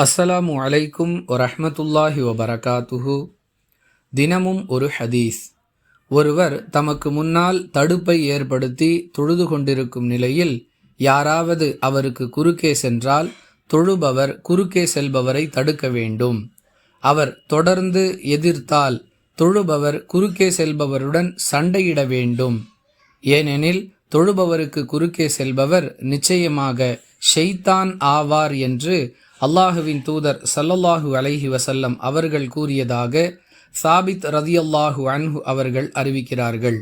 அஸ்ஸலாமு அலைக்கும் வரஹ்மத்துல்லாஹி வபரகாத்துஹு. தினமும் ஒரு ஹதீஸ். ஒருவர் தமக்கு முன்னால் தடுப்பை ஏற்படுத்தி தொழுது கொண்டிருக்கும் நிலையில் யாராவது அவருக்கு குறுக்கே சென்றால் தொழுபவர் குறுக்கே செல்பவரை தடுக்க வேண்டும். அவர் தொடர்ந்து எதிர்த்தால் தொழுபவர் குறுக்கே செல்பவருடன் சண்டையிட வேண்டும். ஏனெனில் தொழுபவருக்கு குறுக்கே செல்பவர் நிச்சயமாக ஷைத்தான் ஆவார் என்று அல்லாஹுவின் தூதர் ஸல்லல்லாஹு அலைஹி வஸல்லம் அவர்கள் கூறியதாக சாபித் ரதியல்லாஹு அன்ஹு அவர்கள் அறிவிக்கிறார்கள்.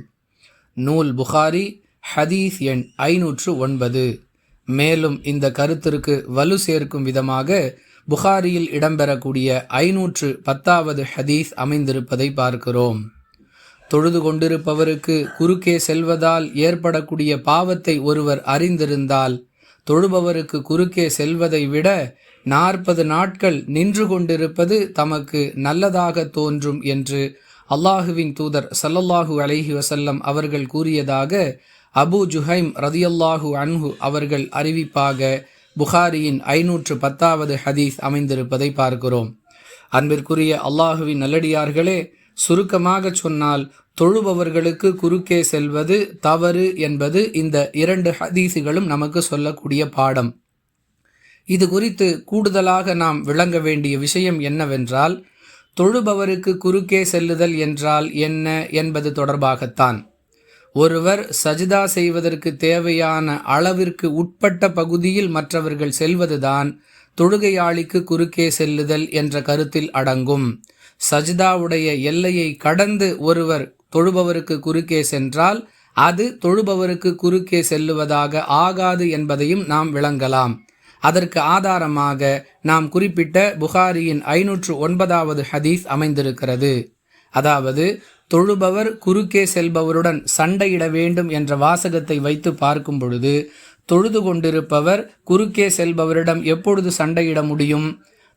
நூல் புகாரி, ஹதீஸ் எண் 509. மேலும் இந்த கருத்திற்கு வலு சேர்க்கும் விதமாக புகாரியில் இடம்பெறக்கூடிய 510வது ஹதீஸ் அமைந்திருப்பதை பார்க்கிறோம். தொழுது கொண்டிருப்பவருக்கு குறுக்கே செல்வதால் ஏற்படக்கூடிய பாவத்தை ஒருவர் அறிந்திருந்தால் தொழுபவருக்கு குறுக்கே செல்வதை விட 40 நாட்கள் நின்று கொண்டிருப்பது தமக்கு நல்லதாக தோன்றும் என்று அல்லாஹுவின் தூதர் ஸல்லல்லாஹு அலைஹி வஸல்லம் அவர்கள் கூறியதாக அபு ஜுஹைம் ரதியல்லாஹு அன்ஹு அவர்கள் அறிவிப்பாக புகாரியின் 510வது ஹதீஸ் அமைந்திருப்பதை பார்க்கிறோம். அன்பிற்குரிய அல்லாஹுவின் நல்லடியார்களே, சுருக்கமாக சொன்னால் தொழுபவர்களுக்கு குறுக்கே செல்வது தவறு என்பது இந்த 2 ஹதீஸுகளும் நமக்கு சொல்லக்கூடிய பாடம். இது குறித்து கூடுதலாக நாம் விளங்க வேண்டிய விஷயம் என்னவென்றால், தொழுபவருக்கு குறுக்கே செல்லுதல் என்றால் என்ன என்பது தொடர்பாகத்தான். ஒருவர் சஜிதா செய்வதற்கு தேவையான அளவிற்கு உட்பட்ட பகுதியில் மற்றவர்கள் செல்வதுதான் தொழுகையாளிக்கு குறுக்கே செல்லுதல் என்ற கருத்தில் அடங்கும். சஜிதாவுடைய எல்லையை கடந்து ஒருவர் தொழுபவருக்கு குறுக்கே சென்றால் அது தொழுபவருக்கு குறுக்கே செல்லுவதாக ஆகாது என்பதையும் நாம் விளங்கலாம். அதற்கு ஆதாரமாக நாம் குறிப்பிட்ட புகாரியின் 509வது ஹதீஸ் அமைந்திருக்கிறது. அதாவது, தொழுபவர் குறுக்கே செல்பவருடன் சண்டையிட வேண்டும் என்ற வாசகத்தை வைத்து பார்க்கும் பொழுது தொழுது கொண்டிருப்பவர் குறுக்கே செல்பவரிடம் எப்பொழுது சண்டையிட முடியும்?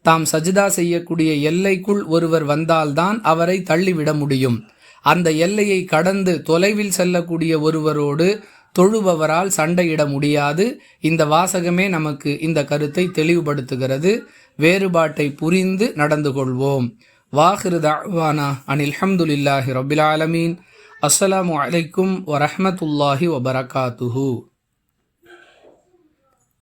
தாம் சஜிதா செய்யக்கூடிய எல்லைக்குள் ஒருவர் வந்தால்தான் அவரை தள்ளிவிட முடியும். அந்த எல்லையை கடந்து தொலைவில் செல்லக்கூடிய ஒருவரோடு தொழுபவரால் சண்டையிட முடியாது. இந்த வாசகமே நமக்கு இந்த கருத்தை தெளிவுபடுத்துகிறது. வேறுபாட்டை புரிந்து நடந்து கொள்வோம். வாஹிரு தஅவானா அனில் ஹம்துலில்லாஹி ரப்பில் ஆலமீன். அஸ்ஸலாமு அலைக்கும் வரஹ்மத்துல்லாஹி வபரகாத்துஹு.